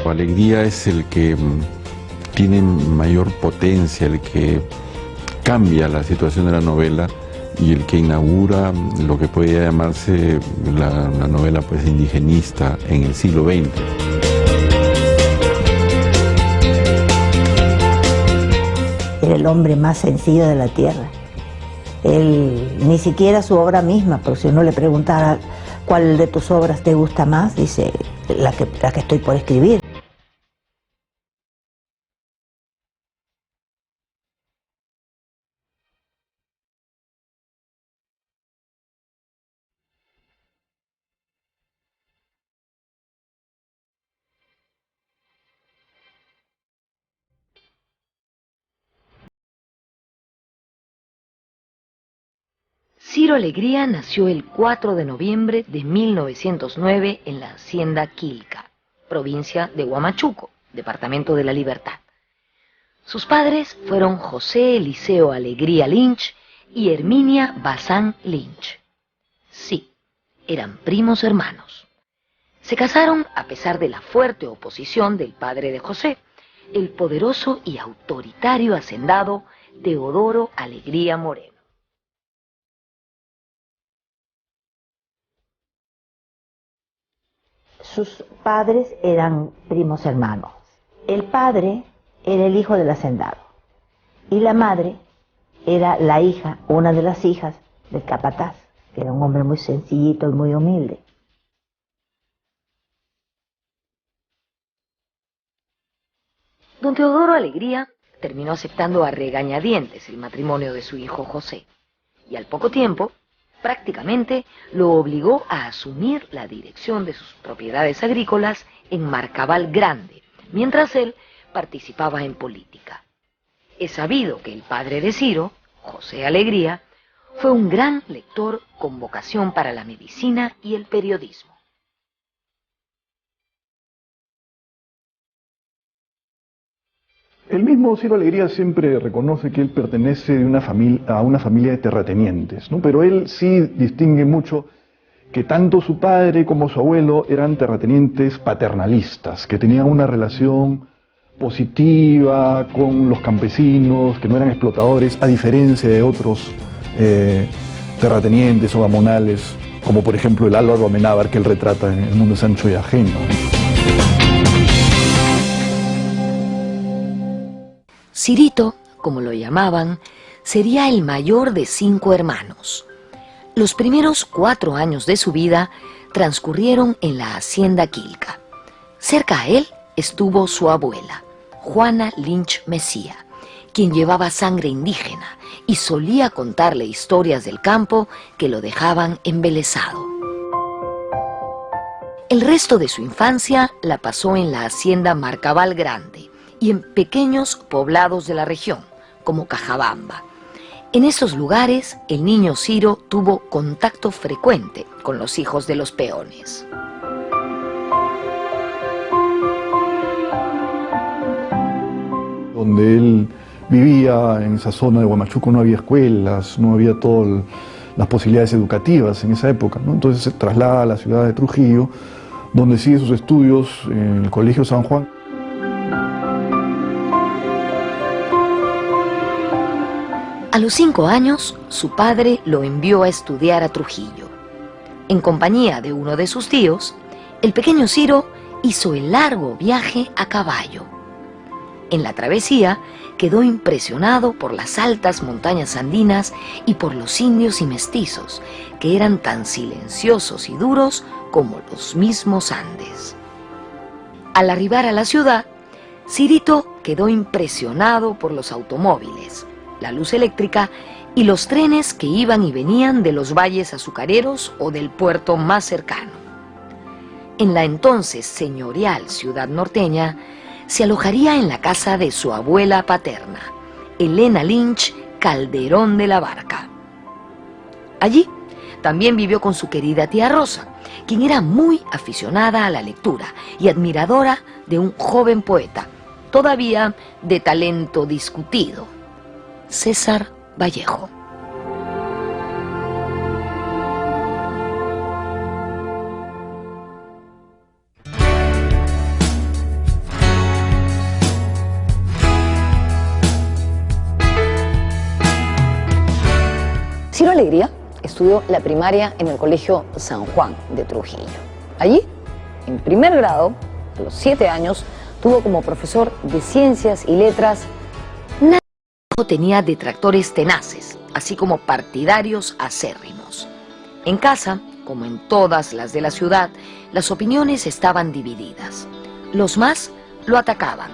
Alegría es el que tiene mayor potencia, el que cambia la situación de la novela y el que inaugura lo que podría llamarse la novela pues indigenista en el siglo XX. Era el hombre más sencillo de la tierra. Él, ni siquiera su obra misma, porque si uno le preguntara cuál de tus obras te gusta más, dice la que estoy por escribir. Ciro Alegría nació el 4 de noviembre de 1909 en la hacienda Quilca, provincia de Huamachuco, departamento de La Libertad. Sus padres fueron José Eliseo Alegría Lynch y Herminia Bazán Lynch. Sí, eran primos hermanos. Se casaron a pesar de la fuerte oposición del padre de José, el poderoso y autoritario hacendado Teodoro Alegría Moreno. Sus padres eran primos hermanos. El padre era el hijo del hacendado y la madre era la hija, una de las hijas del capataz, que era un hombre muy sencillito y muy humilde. Don Teodoro Alegría terminó aceptando a regañadientes el matrimonio de su hijo José, y al poco tiempo, prácticamente, lo obligó a asumir la dirección de sus propiedades agrícolas en Marcabal Grande, mientras él participaba en política. Es sabido que el padre de Ciro, José Alegría, fue un gran lector con vocación para la medicina y el periodismo. El mismo Ciro Alegría siempre reconoce que él pertenece a una familia de terratenientes, ¿no? Pero él sí distingue mucho que tanto su padre como su abuelo eran terratenientes paternalistas, que tenían una relación positiva con los campesinos, que no eran explotadores, a diferencia de otros terratenientes o gamonales, como por ejemplo el Álvaro Amenábar que él retrata en El mundo es ancho y ajeno. Cirito, como lo llamaban, sería el mayor de 5 hermanos. Los primeros 4 años de su vida transcurrieron en la hacienda Quilca. Cerca a él estuvo su abuela, Juana Lynch Mesía, quien llevaba sangre indígena y solía contarle historias del campo que lo dejaban embelesado. El resto de su infancia la pasó en la hacienda Marcabal Grande y en pequeños poblados de la región, como Cajabamba. En esos lugares, el niño Ciro tuvo contacto frecuente con los hijos de los peones. Donde él vivía, en esa zona de Huamachuco, no había escuelas, no había todas las posibilidades educativas en esa época, ¿no? Entonces se traslada a la ciudad de Trujillo, donde sigue sus estudios en el Colegio San Juan. A A los 5 años, su padre lo envió a estudiar a Trujillo. En compañía de uno de sus tíos, el pequeño Ciro hizo el largo viaje a caballo. En la travesía, quedó impresionado por las altas montañas andinas y por los indios y mestizos, que eran tan silenciosos y duros como los mismos Andes. Al arribar a la ciudad, Cirito quedó impresionado por los automóviles, la luz eléctrica y los trenes que iban y venían de los valles azucareros o del puerto más cercano. En la entonces señorial ciudad norteña, se alojaría en la casa de su abuela paterna, Elena Lynch Calderón de la Barca. Allí también vivió con su querida tía Rosa, quien era muy aficionada a la lectura y admiradora de un joven poeta, todavía de talento discutido, César Vallejo. Ciro Alegría estudió la primaria en el Colegio San Juan de Trujillo. Allí, en primer grado, a los 7 años, tuvo como profesor de Ciencias y Letras. Tenía detractores tenaces, así como partidarios acérrimos. En casa, como en todas las de la ciudad, las opiniones estaban divididas. Los más lo atacaban.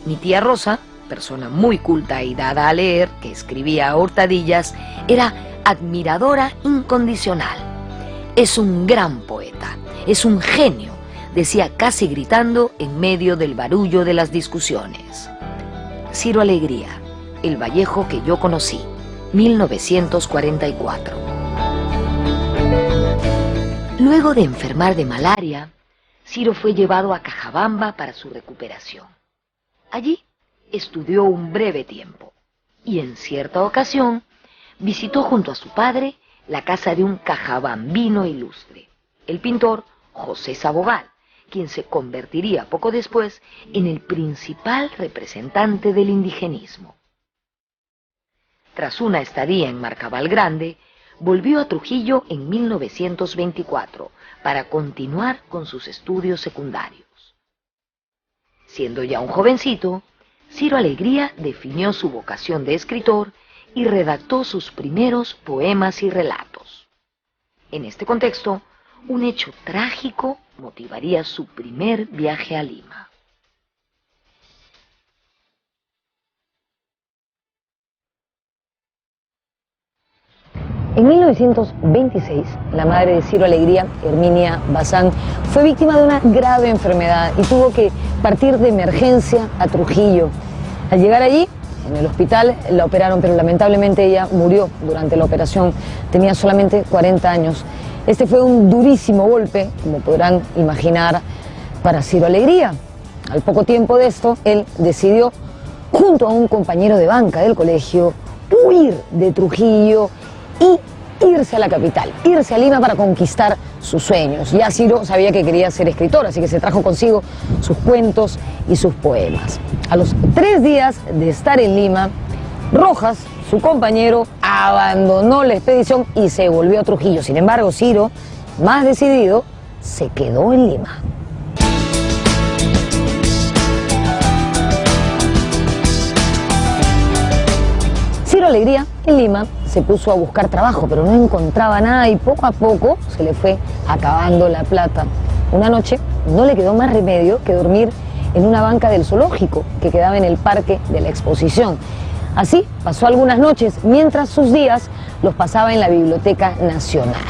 Mi tía Rosa, persona muy culta y dada a leer, que escribía a hurtadillas, era admiradora incondicional. Es un gran poeta, es un genio, decía casi gritando en medio del barullo de las discusiones. Ciro Alegría, el Vallejo que yo conocí, 1944. Luego de enfermar de malaria, Ciro fue llevado a Cajabamba para su recuperación. Allí estudió un breve tiempo y en cierta ocasión visitó junto a su padre la casa de un cajabambino ilustre, el pintor José Sabogal, quien se convertiría poco después en el principal representante del indigenismo. Tras una estadía en Marcabal Grande, volvió a Trujillo en 1924 para continuar con sus estudios secundarios. Siendo ya un jovencito, Ciro Alegría definió su vocación de escritor y redactó sus primeros poemas y relatos. En este contexto, un hecho trágico motivaría su primer viaje a Lima. En 1926, la madre de Ciro Alegría, Herminia Bazán, fue víctima de una grave enfermedad y tuvo que partir de emergencia a Trujillo. Al llegar allí, en el hospital, la operaron, pero lamentablemente ella murió durante la operación. Tenía solamente 40 años. Este fue un durísimo golpe, como podrán imaginar, para Ciro Alegría. Al poco tiempo de esto, él decidió, junto a un compañero de banca del colegio, huir de Trujillo y irse a la capital, irse a Lima para conquistar sus sueños. Ya Ciro sabía que quería ser escritor, así que se trajo consigo sus cuentos y sus poemas. A los 3 días de estar en Lima, Rojas, su compañero, abandonó la expedición y se volvió a Trujillo. Sin embargo, Ciro, más decidido, se quedó en Lima. Ciro Alegría, en Lima, se puso a buscar trabajo, pero no encontraba nada y poco a poco se le fue acabando la plata. Una noche no le quedó más remedio que dormir en una banca del zoológico que quedaba en el parque de la exposición. Así pasó algunas noches, mientras sus días los pasaba en la Biblioteca Nacional.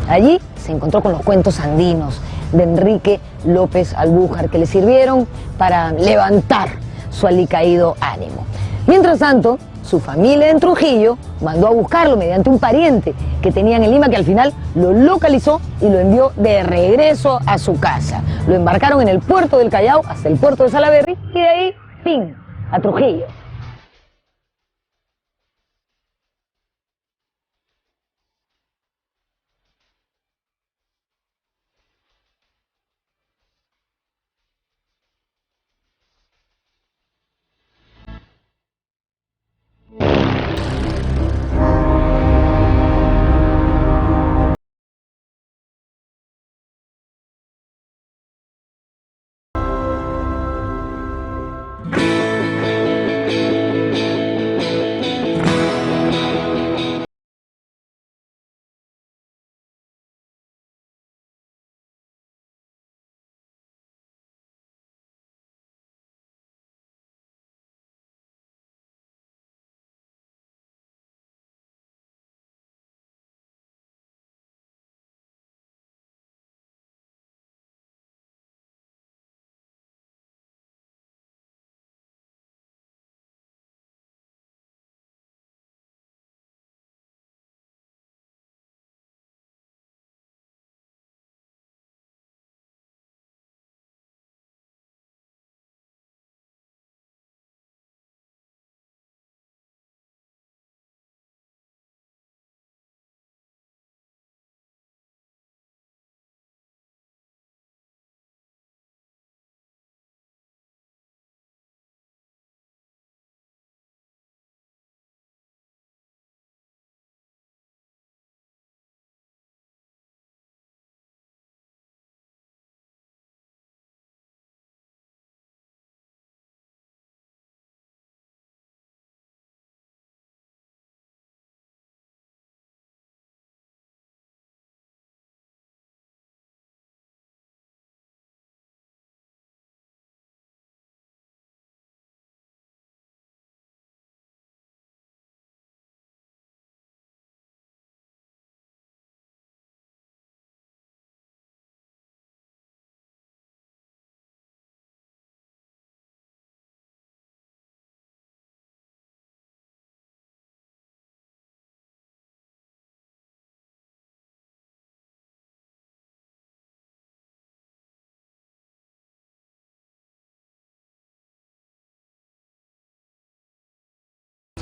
Allí se encontró con los cuentos andinos de Enrique López Albújar, que le sirvieron para levantar su alicaído ánimo. Mientras tanto, su familia en Trujillo mandó a buscarlo mediante un pariente que tenían en Lima, que al final lo localizó y lo envió de regreso a su casa. Lo embarcaron en el puerto del Callao hasta el puerto de Salaberry y de ahí, ¡pin!, a Trujillo.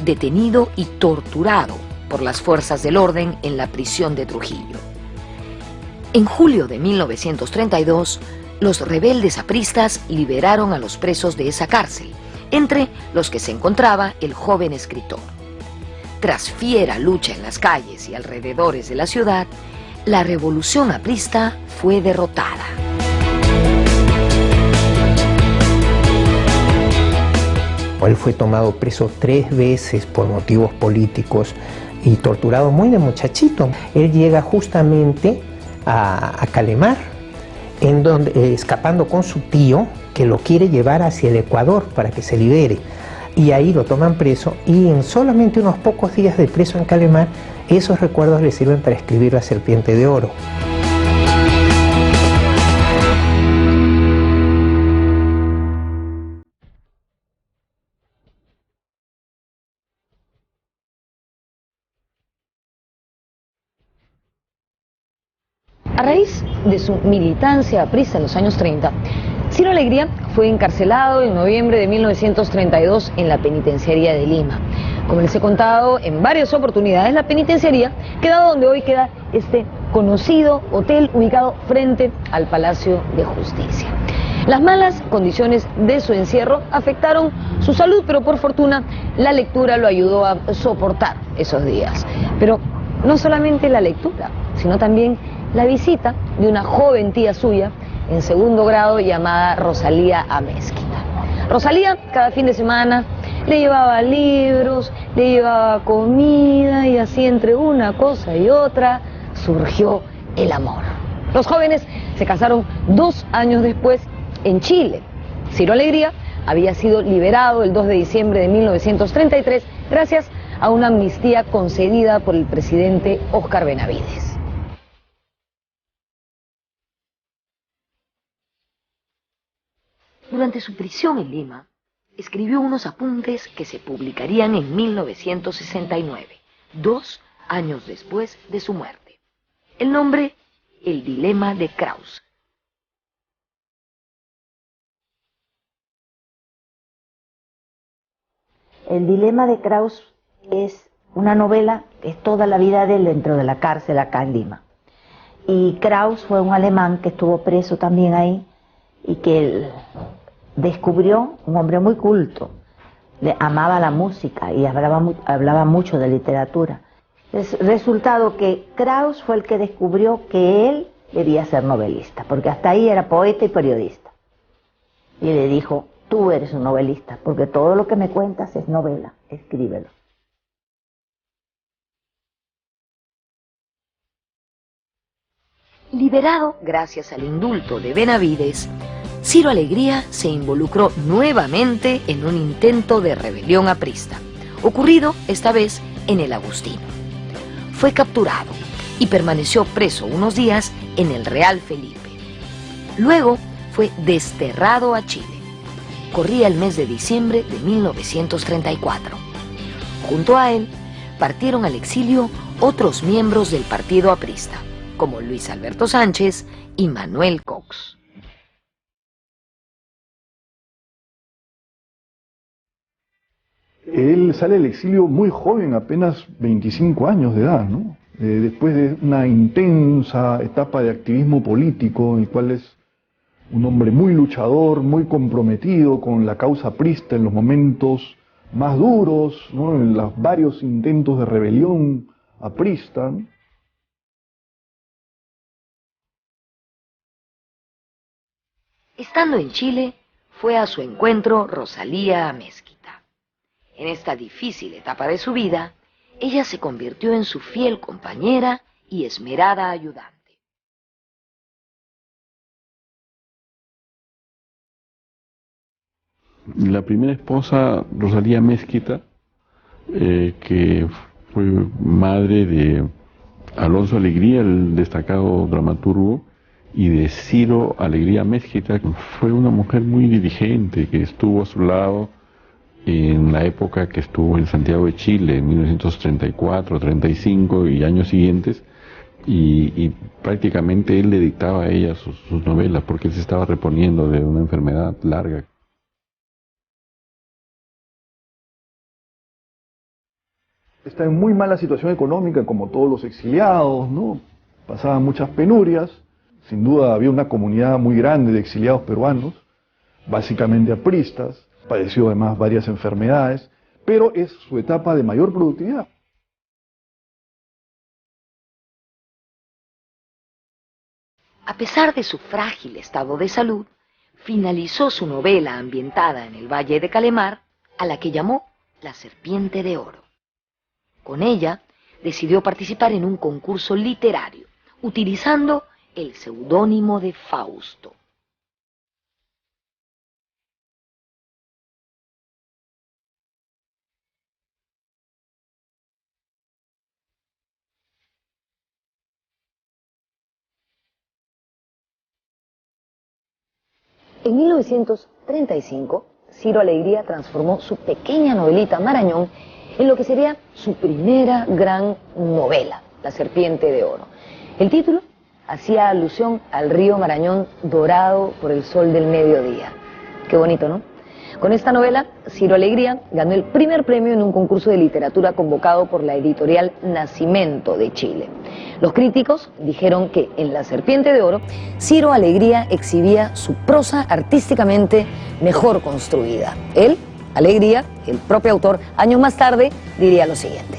detenido y torturado por las fuerzas del orden en la prisión de Trujillo. En julio de 1932, los rebeldes apristas liberaron a los presos de esa cárcel, entre los que se encontraba el joven escritor. Tras fiera lucha en las calles y alrededores de la ciudad, la revolución aprista fue derrotada. Él fue tomado preso 3 veces por motivos políticos y torturado muy de muchachito. Él llega justamente a Calemar, en donde, escapando con su tío, que lo quiere llevar hacia el Ecuador para que se libere. Y ahí lo toman preso, y en solamente unos pocos días de preso en Calemar, esos recuerdos le sirven para escribir La Serpiente de Oro. A raíz de su militancia aprista en los años 30, Ciro Alegría fue encarcelado en noviembre de 1932 en la penitenciaría de Lima. Como les he contado en varias oportunidades, la penitenciaría quedaba donde hoy queda este conocido hotel ubicado frente al Palacio de Justicia. Las malas condiciones de su encierro afectaron su salud, pero por fortuna la lectura lo ayudó a soportar esos días. Pero no solamente la lectura, sino también la visita de una joven tía suya en segundo grado llamada Rosalía Amezquita. Rosalía cada fin de semana le llevaba libros, le llevaba comida, y así entre una cosa y otra surgió el amor. Los jóvenes se casaron 2 años después en Chile. Ciro Alegría había sido liberado el 2 de diciembre de 1933 gracias a una amnistía concedida por el presidente Óscar Benavides. Durante su prisión en Lima, escribió unos apuntes que se publicarían en 1969, 2 años después de su muerte. El nombre: El dilema de Krauss. El dilema de Krauss es una novela, es toda la vida de él dentro de la cárcel acá en Lima. Y Krauss fue un alemán que estuvo preso también ahí y que él descubrió, un hombre muy culto, le amaba la música y hablaba mucho de literatura. Es resultado que Krauss fue el que descubrió que él debía ser novelista, porque hasta ahí era poeta y periodista. Y le dijo: tú eres un novelista, porque todo lo que me cuentas es novela, escríbelo. Liberado gracias al indulto de Benavides, Ciro Alegría se involucró nuevamente en un intento de rebelión aprista, ocurrido esta vez en el Agustino. Fue capturado y permaneció preso unos días en el Real Felipe. Luego fue desterrado a Chile. Corría el mes de diciembre de 1934. Junto a él partieron al exilio otros miembros del partido aprista, como Luis Alberto Sánchez y Manuel Cox. Él sale del exilio muy joven, apenas 25 años de edad, ¿no? Después de una intensa etapa de activismo político, en el cual es un hombre muy luchador, muy comprometido con la causa aprista en los momentos más duros, ¿no? En los varios intentos de rebelión aprista, ¿no? Estando en Chile, fue a su encuentro Rosalía Amezquita. En esta difícil etapa de su vida, ella se convirtió en su fiel compañera y esmerada ayudante. La primera esposa, Rosalía Amezquita, que fue madre de Alonso Alegría, el destacado dramaturgo, y de Ciro Alegría Amezquita, fue una mujer muy diligente que estuvo a su lado en la época que estuvo en Santiago de Chile, en 1934, 35 y años siguientes, y prácticamente él le dictaba a ella sus novelas, porque él se estaba reponiendo de una enfermedad larga. está en muy mala situación económica, como todos los exiliados, ¿no? Pasaban muchas penurias. Sin duda había una comunidad muy grande de exiliados peruanos, básicamente apristas, padeció además varias enfermedades, pero es su etapa de mayor productividad. A pesar de su frágil estado de salud, finalizó su novela ambientada en el Valle de Calemar, a la que llamó La Serpiente de Oro. Con ella, decidió participar en un concurso literario, utilizando el seudónimo de Fausto. En 1935, Ciro Alegría transformó su pequeña novelita Marañón en lo que sería su primera gran novela, La Serpiente de Oro. El título hacía alusión al río Marañón dorado por el sol del mediodía. Qué bonito, ¿no? Con esta novela, Ciro Alegría ganó el primer premio en un concurso de literatura convocado por la editorial Nacimiento de Chile. Los críticos dijeron que en La Serpiente de Oro, Ciro Alegría exhibía su prosa artísticamente mejor construida. Él, Alegría, el propio autor, años más tarde, diría lo siguiente.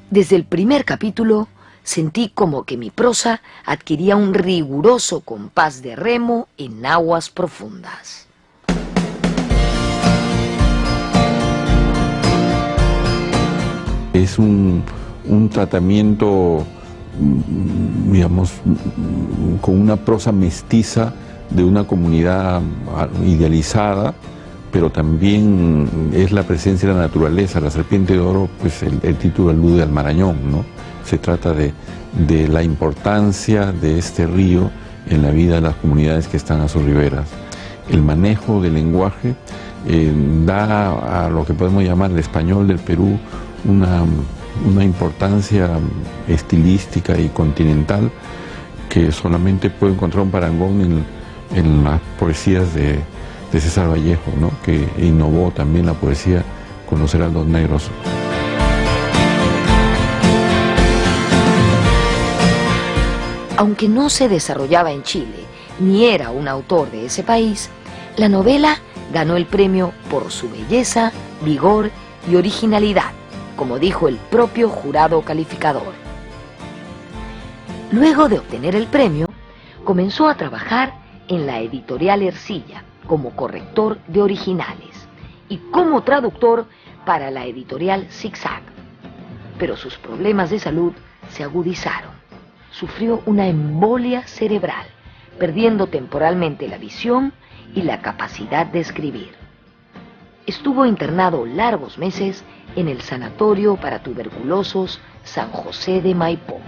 Desde el primer capítulo, sentí como que mi prosa adquiría un riguroso compás de remo en aguas profundas. Es un tratamiento, digamos, con una prosa mestiza de una comunidad idealizada, pero también es la presencia de la naturaleza. La Serpiente de Oro, pues el título alude al Marañón, ¿no? Se trata de la importancia de este río en la vida de las comunidades que están a sus riberas. El manejo del lenguaje da a lo que podemos llamar el español del Perú una importancia estilística y continental que solamente puede encontrar un parangón en las poesías de César Vallejo, ¿no? Que innovó también la poesía con los heraldos negros. Aunque no se desarrollaba en Chile, ni era un autor de ese país, la novela ganó el premio por su belleza, vigor y originalidad, como dijo el propio jurado calificador. Luego de obtener el premio, comenzó a trabajar en la editorial Ercilla como corrector de originales y como traductor para la editorial Zigzag. Pero sus problemas de salud se agudizaron. Sufrió una embolia cerebral, perdiendo temporalmente la visión y la capacidad de escribir. Estuvo internado largos meses en el Sanatorio para Tuberculosos San José de Maipó.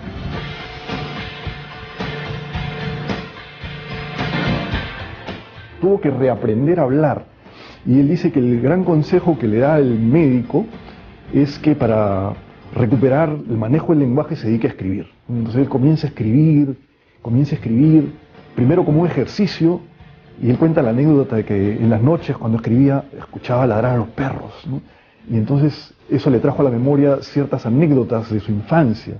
Tuvo que reaprender a hablar, y él dice que el gran consejo que le da el médico es que para recuperar el manejo del lenguaje se dedique a escribir. Entonces él comienza a escribir, primero como un ejercicio, y él cuenta la anécdota de que en las noches cuando escribía escuchaba ladrar a los perros, ¿no? Y entonces eso le trajo a la memoria ciertas anécdotas de su infancia,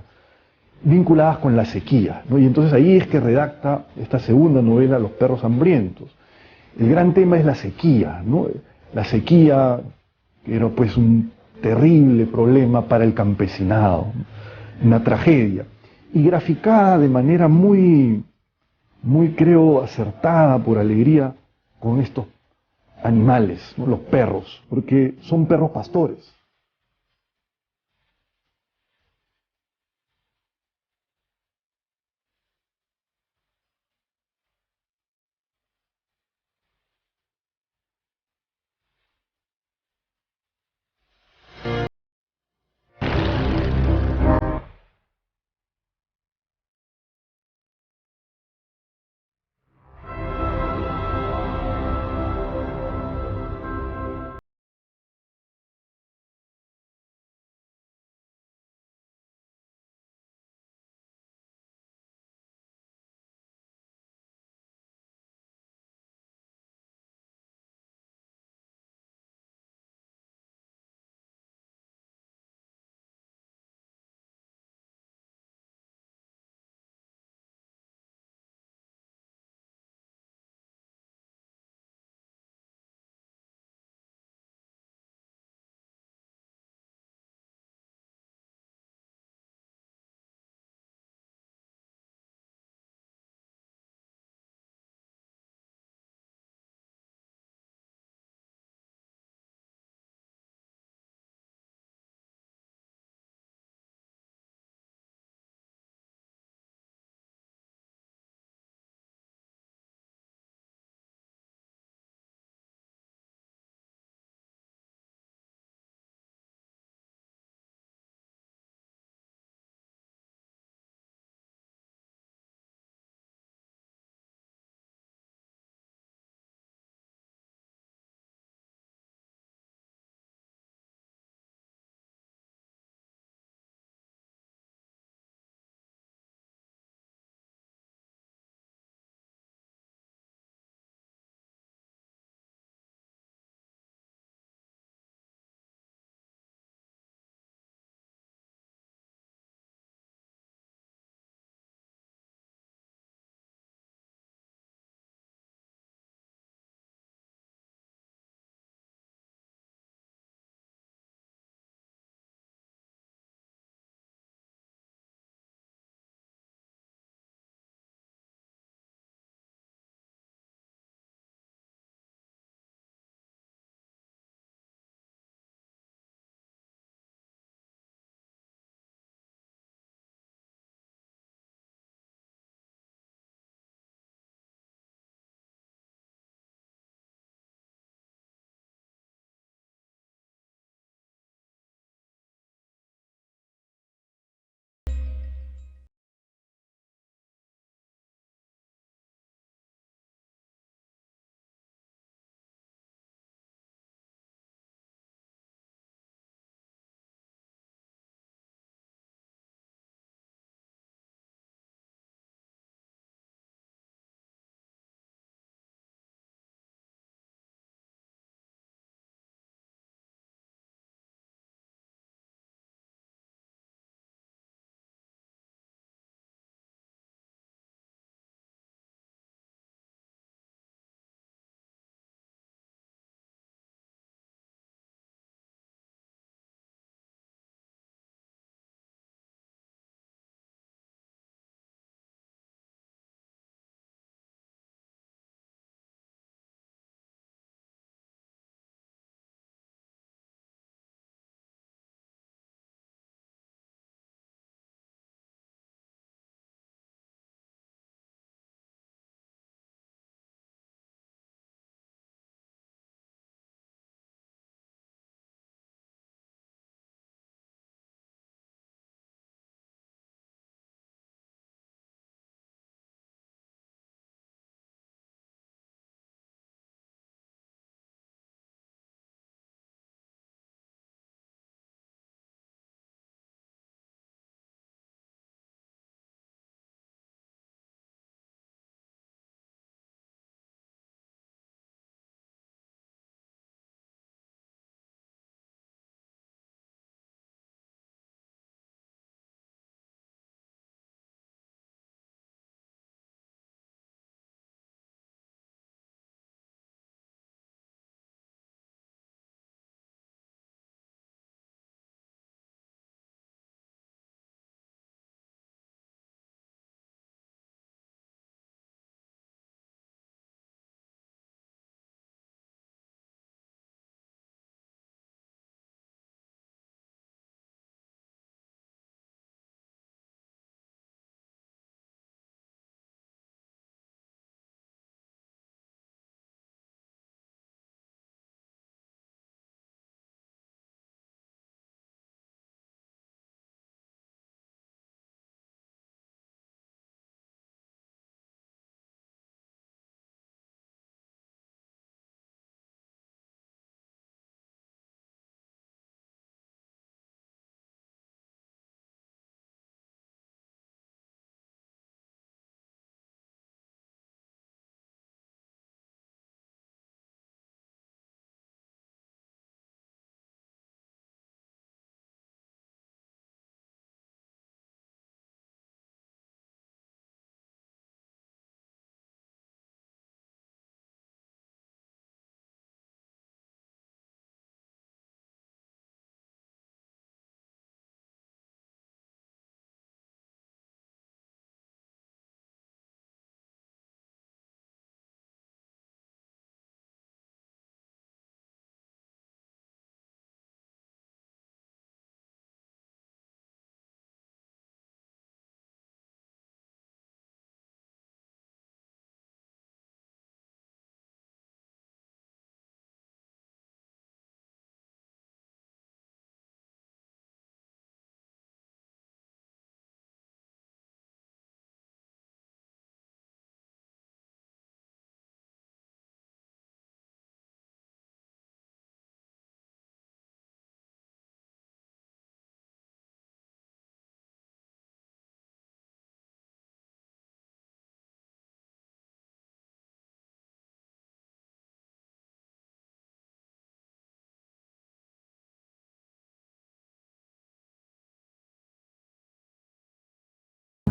vinculadas con la sequía, ¿no? Y entonces ahí es que redacta esta segunda novela, Los perros hambrientos. El gran tema es la sequía, ¿no? La sequía, que era pues un terrible problema para el campesinado, una tragedia, y graficada de manera muy creo acertada por Alegría con estos animales, ¿no? Los perros, porque son perros pastores.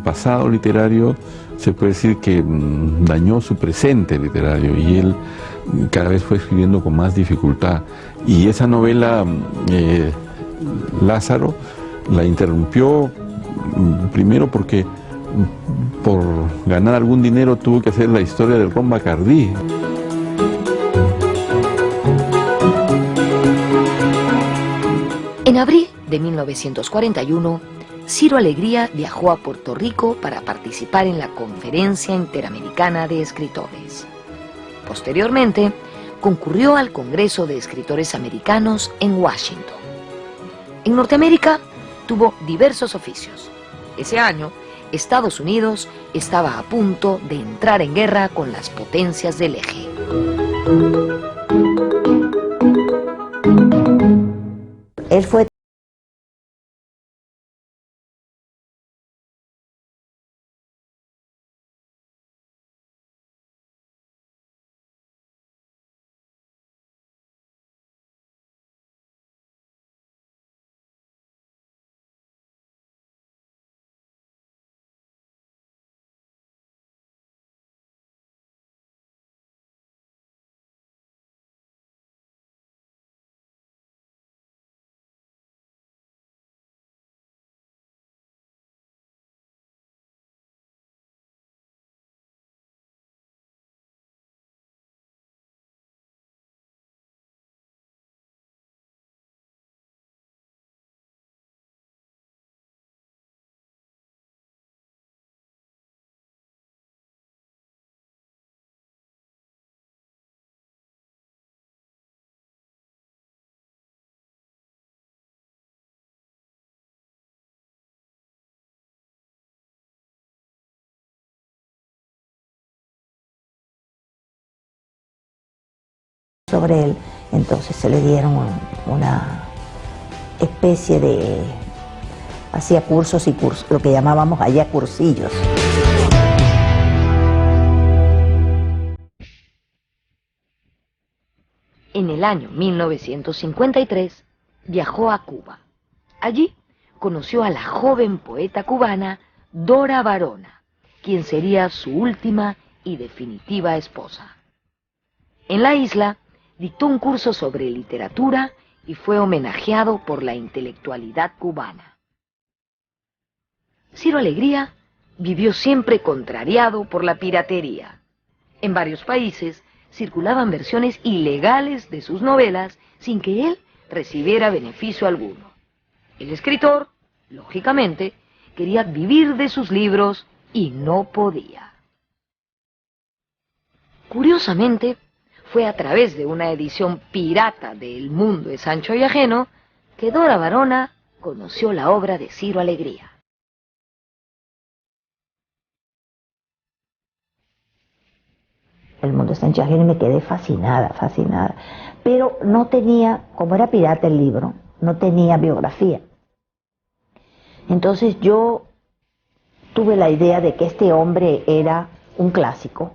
Pasado literario se puede decir que dañó su presente literario y él cada vez fue escribiendo con más dificultad. Y esa novela, Lázaro, la interrumpió primero porque por ganar algún dinero tuvo que hacer la historia del ron Bacardí. En abril de 1941, Ciro Alegría viajó a Puerto Rico para participar en la Conferencia Interamericana de Escritores. Posteriormente, concurrió al Congreso de Escritores Americanos en Washington. En Norteamérica, tuvo diversos oficios. Ese año, Estados Unidos estaba a punto de entrar en guerra con las potencias del eje. Él fue sobre él, entonces se le dieron una especie de, hacía cursos y cursos, lo que llamábamos allá cursillos. En el año 1953 viajó a Cuba. Allí conoció a la joven poeta cubana Dora Varona, quien sería su última y definitiva esposa. En la isla dictó un curso sobre literatura y fue homenajeado por la intelectualidad cubana. Ciro Alegría vivió siempre contrariado por la piratería. En varios países circulaban versiones ilegales de sus novelas sin que él recibiera beneficio alguno. El escritor, lógicamente, quería vivir de sus libros y no podía. Curiosamente, fue a través de una edición pirata de El Mundo es Ancho y Ajeno que Dora Varona conoció la obra de Ciro Alegría. El Mundo es Ancho y Ajeno y me quedé fascinada, fascinada. Pero no tenía, como era pirata el libro, no tenía biografía. Entonces yo tuve la idea de que este hombre era un clásico.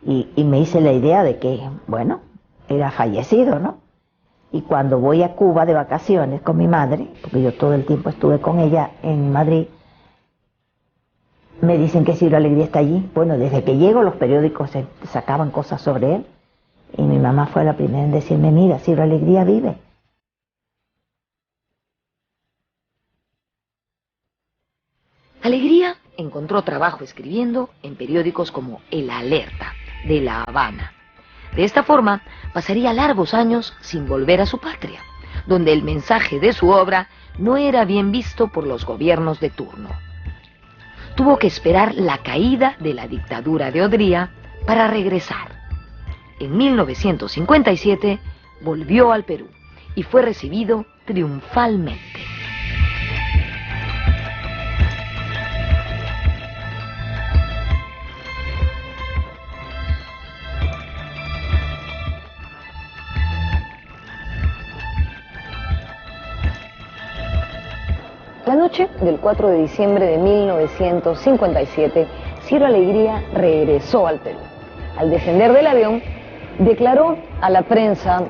Y me hice la idea de que, bueno, era fallecido, ¿no? Y cuando voy a Cuba de vacaciones con mi madre, porque yo todo el tiempo estuve con ella en Madrid, me dicen que Ciro Alegría está allí. Bueno, desde que llego los periódicos sacaban cosas sobre él. Y mi mamá fue la primera en decirme, mira, Ciro Alegría vive. Alegría encontró trabajo escribiendo en periódicos como El Alerta, de La Habana. De esta forma, pasaría largos años sin volver a su patria, donde el mensaje de su obra no era bien visto por los gobiernos de turno. Tuvo que esperar la caída de la dictadura de Odría para regresar. En 1957 volvió al Perú y fue recibido triunfalmente. La noche del 4 de diciembre de 1957, Ciro Alegría regresó al Perú. Al descender del avión, declaró a la prensa: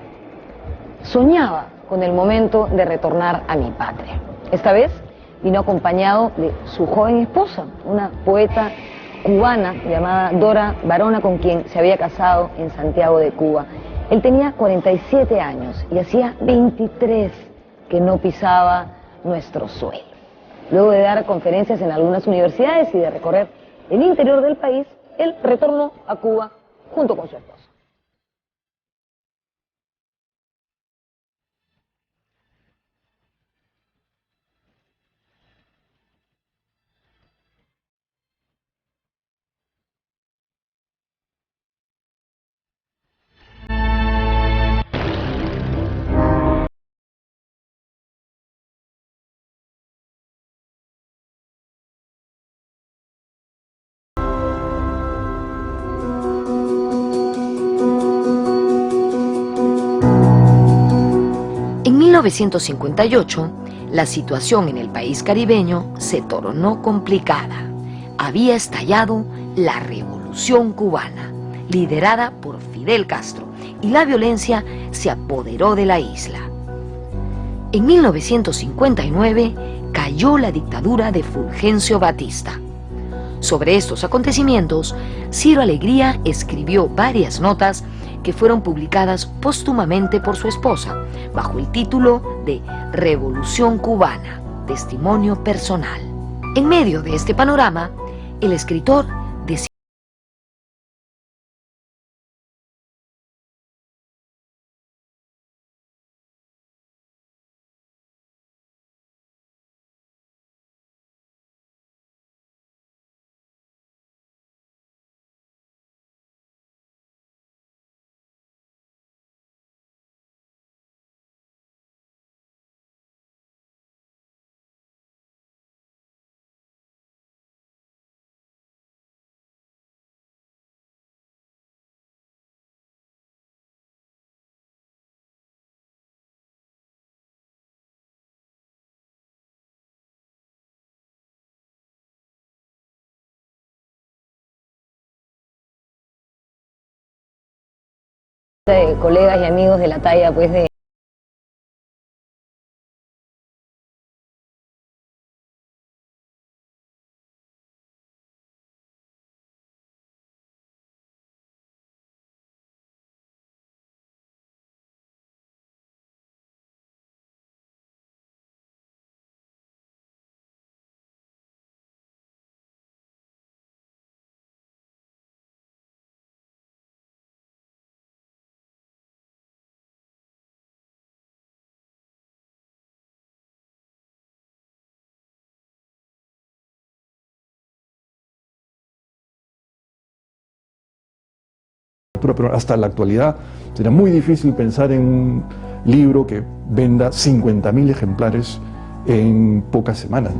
soñaba con el momento de retornar a mi patria. Esta vez vino acompañado de su joven esposa, una poeta cubana llamada Dora Barona, con quien se había casado en Santiago de Cuba. Él tenía 47 años y hacía 23 que no pisaba nuestro suelo. Luego de dar conferencias en algunas universidades y de recorrer el interior del país, él retornó a Cuba junto con su esposa. En 1958, la situación en el país caribeño se tornó complicada. Había estallado la Revolución Cubana, liderada por Fidel Castro, y la violencia se apoderó de la isla. En 1959 cayó la dictadura de Fulgencio Batista. Sobre estos acontecimientos, Ciro Alegría escribió varias notas que fueron publicadas póstumamente por su esposa, bajo el título de Revolución Cubana, testimonio personal. En medio de este panorama, el escritor decidió de colegas y amigos de la talla pues de pero hasta la actualidad será muy difícil pensar en un libro que venda 50.000 ejemplares en pocas semanas.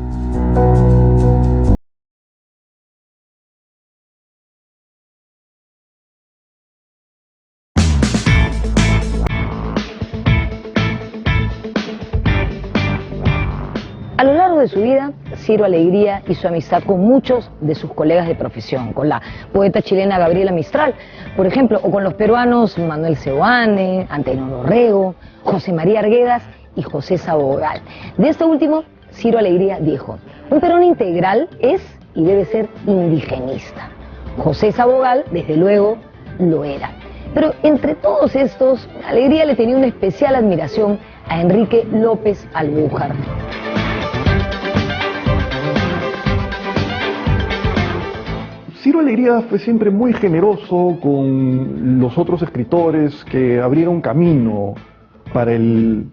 A lo largo de su vida, Ciro Alegría hizo amistad con muchos de sus colegas de profesión, con la poeta chilena Gabriela Mistral, por ejemplo, o con los peruanos Manuel Seoane, Antenor Orrego, José María Arguedas y José Sabogal. De este último, Ciro Alegría dijo: un peruano integral es y debe ser indigenista. José Sabogal, desde luego, lo era. Pero entre todos estos, Alegría le tenía una especial admiración a Enrique López Albújar. Ciro Alegría fue siempre muy generoso con los otros escritores que abrieron camino para el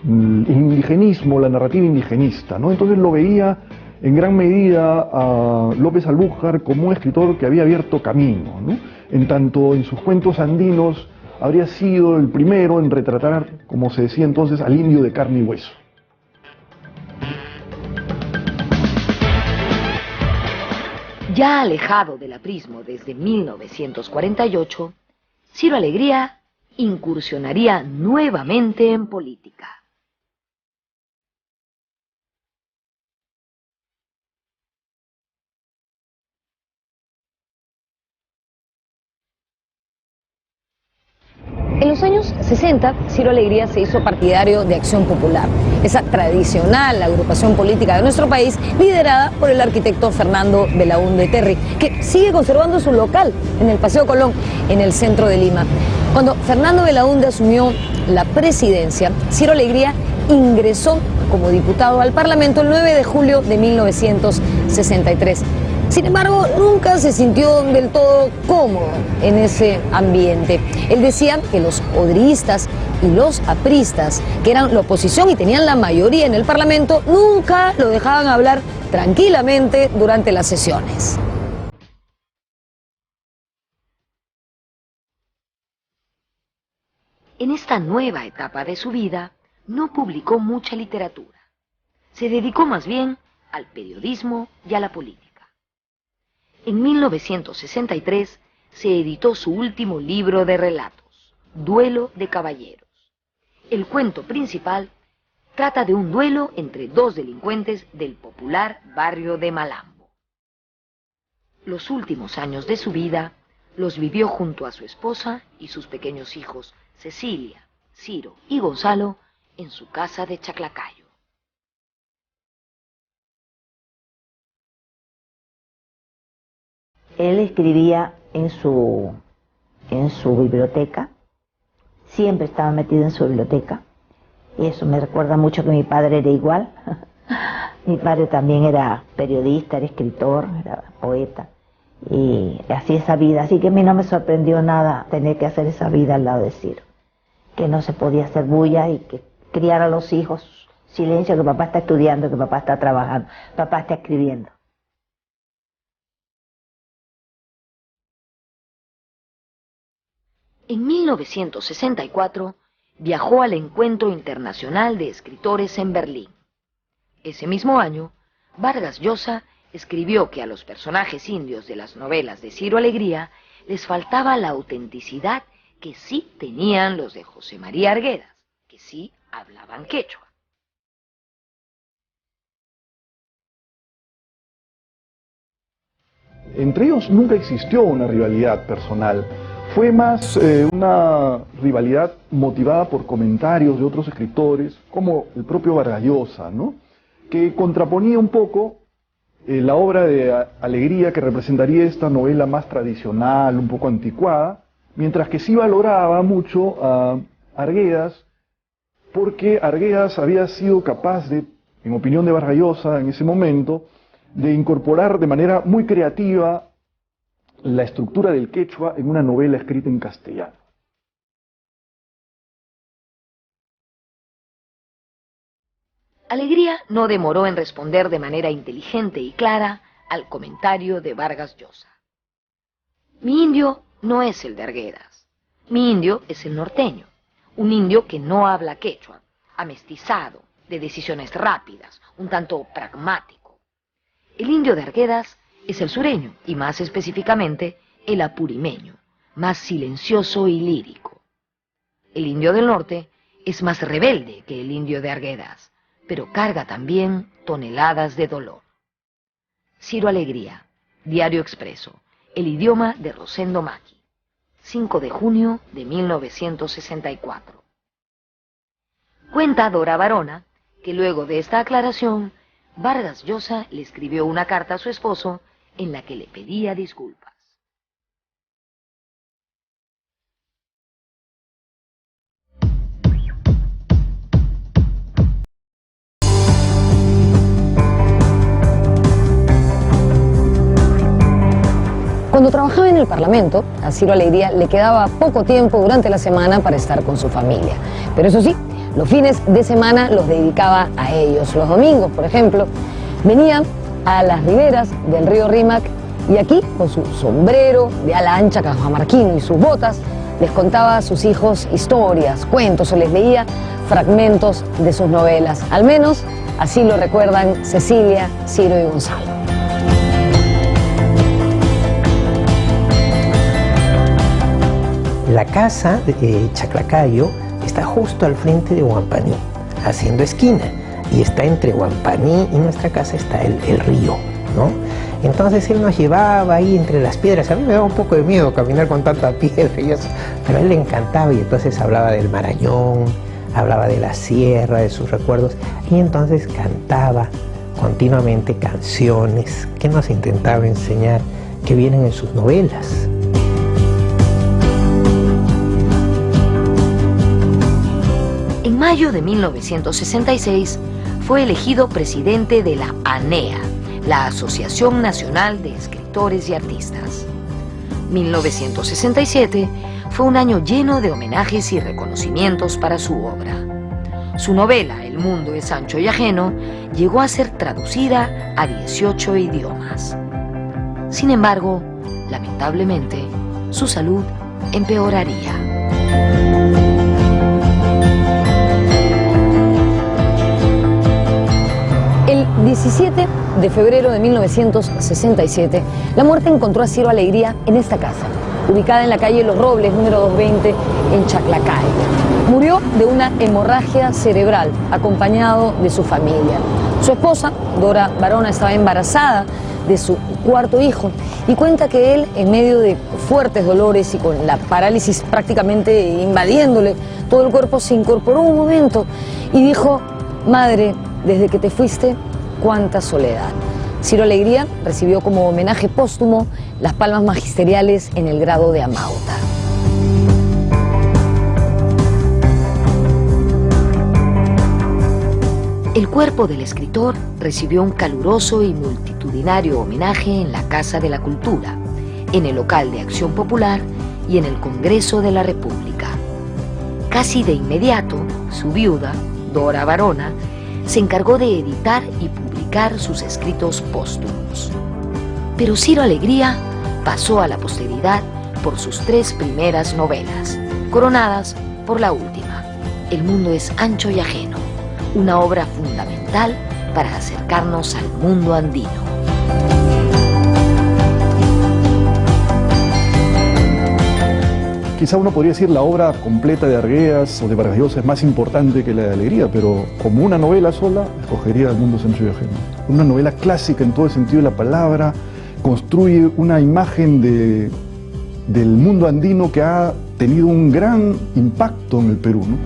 indigenismo, la narrativa indigenista, ¿no? Entonces lo veía en gran medida a López Albújar como un escritor que había abierto camino, ¿no? En tanto en sus cuentos andinos habría sido el primero en retratar, como se decía entonces, al indio de carne y hueso. Ya alejado del aprismo desde 1948, Ciro Alegría incursionaría nuevamente en política. En los años 60, Ciro Alegría se hizo partidario de Acción Popular, esa tradicional agrupación política de nuestro país, liderada por el arquitecto Fernando Belaúnde Terry, que sigue conservando su local en el Paseo Colón, en el centro de Lima. Cuando Fernando Belaúnde asumió la presidencia, Ciro Alegría ingresó como diputado al Parlamento el 9 de julio de 1963. Sin embargo, nunca se sintió del todo cómodo en ese ambiente. Él decía que los odristas y los apristas, que eran la oposición y tenían la mayoría en el Parlamento, nunca lo dejaban hablar tranquilamente durante las sesiones. En esta nueva etapa de su vida, no publicó mucha literatura. Se dedicó más bien al periodismo y a la política. En 1963 se editó su último libro de relatos, Duelo de Caballeros. El cuento principal trata de un duelo entre dos delincuentes del popular barrio de Malambo. Los últimos años de su vida los vivió junto a su esposa y sus pequeños hijos, Cecilia, Ciro y Gonzalo, en su casa de Chaclacayo. Él escribía en su biblioteca, siempre estaba metido en su biblioteca, y eso me recuerda mucho que mi padre era igual. Mi padre también era periodista, era escritor, era poeta, y hacía esa vida, así que a mí no me sorprendió nada tener que hacer esa vida al lado de Ciro, que no se podía hacer bulla y que criar a los hijos, silencio, que papá está estudiando, que papá está trabajando, papá está escribiendo. En 1964 viajó al Encuentro Internacional de Escritores en Berlín. Ese mismo año, Vargas Llosa escribió que a los personajes indios de las novelas de Ciro Alegría les faltaba la autenticidad que sí tenían los de José María Arguedas, que sí hablaban quechua. Entre ellos nunca existió una rivalidad personal. Fue más una rivalidad motivada por comentarios de otros escritores, como el propio Vargas Llosa, ¿no? Que contraponía un poco la obra de Alegría, que representaría esta novela más tradicional, un poco anticuada, mientras que sí valoraba mucho a Arguedas, porque Arguedas había sido capaz de, en opinión de Vargas Llosa en ese momento, de incorporar de manera muy creativa la estructura del quechua en una novela escrita en castellano. Alegría no demoró en responder de manera inteligente y clara al comentario de Vargas Llosa. Mi indio no es el de Arguedas. Mi indio es el norteño, un indio que no habla quechua, amestizado, de decisiones rápidas, un tanto pragmático. El indio de Arguedas es el sureño, y más específicamente el apurimeño, más silencioso y lírico. El indio del norte es más rebelde que el indio de Arguedas, pero carga también toneladas de dolor. Ciro Alegría, Diario Expreso, el idioma de Rosendo Maki, 5 de junio de 1964. Cuenta Dora Barona que luego de esta aclaración, Vargas Llosa le escribió una carta a su esposo en la que le pedía disculpas. Cuando trabajaba en el Parlamento, a Ciro Alegría le quedaba poco tiempo durante la semana para estar con su familia. Pero eso sí, los fines de semana los dedicaba a ellos. Los domingos, por ejemplo, venía a las riberas del río Rímac y aquí, con su sombrero de ala ancha cajamarquino y sus botas, les contaba a sus hijos historias, cuentos o les leía fragmentos de sus novelas. Al menos así lo recuerdan Cecilia, Ciro y Gonzalo. La casa de Chaclacayo está justo al frente de Huampaní, haciendo esquina, y está entre Huampaní y nuestra casa está el río, ¿no? Entonces él nos llevaba ahí entre las piedras. A mí me daba un poco de miedo caminar con tanta piedra y eso, pero a él le encantaba, y entonces hablaba del Marañón, hablaba de la sierra, de sus recuerdos, y entonces cantaba continuamente canciones que nos intentaba enseñar, que vienen en sus novelas. En mayo de 1966 fue elegido presidente de la ANEA, la Asociación Nacional de Escritores y Artistas. 1967 fue un año lleno de homenajes y reconocimientos para su obra. Su novela El mundo es ancho y ajeno llegó a ser traducida a 18 idiomas. Sin embargo, lamentablemente, su salud empeoraría. El 17 de febrero de 1967, la muerte encontró a Ciro Alegría en esta casa, ubicada en la calle Los Robles, número 220, en Chaclacayo. Murió de una hemorragia cerebral, acompañado de su familia. Su esposa, Dora Barona, estaba embarazada de su cuarto hijo y cuenta que él, en medio de fuertes dolores y con la parálisis prácticamente invadiéndole todo el cuerpo, se incorporó un momento y dijo: madre, desde que te fuiste, cuánta soledad. Ciro Alegría recibió como homenaje póstumo las palmas magisteriales en el grado de amauta. El cuerpo del escritor recibió un caluroso y multitudinario homenaje en la Casa de la Cultura, en el local de Acción Popular y en el Congreso de la República. Casi de inmediato, su viuda, Dora Barona, se encargó de editar y publicar sus escritos póstumos. Pero Ciro Alegría pasó a la posteridad por sus 3 primeras novelas, coronadas por la última, El mundo es ancho y ajeno, una obra fundamental para acercarnos al mundo andino. Quizá uno podría decir la obra completa de Arguedas o de Vargas Llosa es más importante que la de Alegría, pero como una novela sola, escogería El mundo es ancho y ajeno. Una novela clásica en todo el sentido de la palabra, construye una imagen del mundo andino que ha tenido un gran impacto en el Perú, ¿no?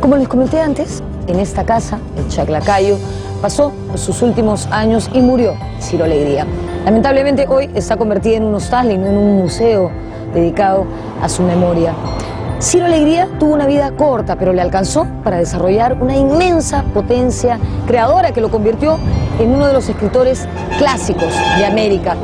Como les comenté antes, en esta casa, en Chaclacayo, pasó sus últimos años y murió Ciro Alegría. Lamentablemente hoy está convertida en un hostal y no en un museo dedicado a su memoria. Ciro Alegría tuvo una vida corta, pero le alcanzó para desarrollar una inmensa potencia creadora que lo convirtió en uno de los escritores clásicos de América.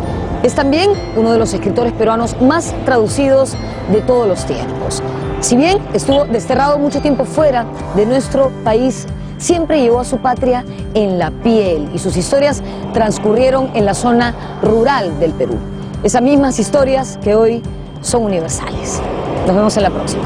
Es también uno de los escritores peruanos más traducidos de todos los tiempos. Si bien estuvo desterrado mucho tiempo fuera de nuestro país, siempre llevó a su patria en la piel y sus historias transcurrieron en la zona rural del Perú. Esas mismas historias que hoy son universales. Nos vemos en la próxima.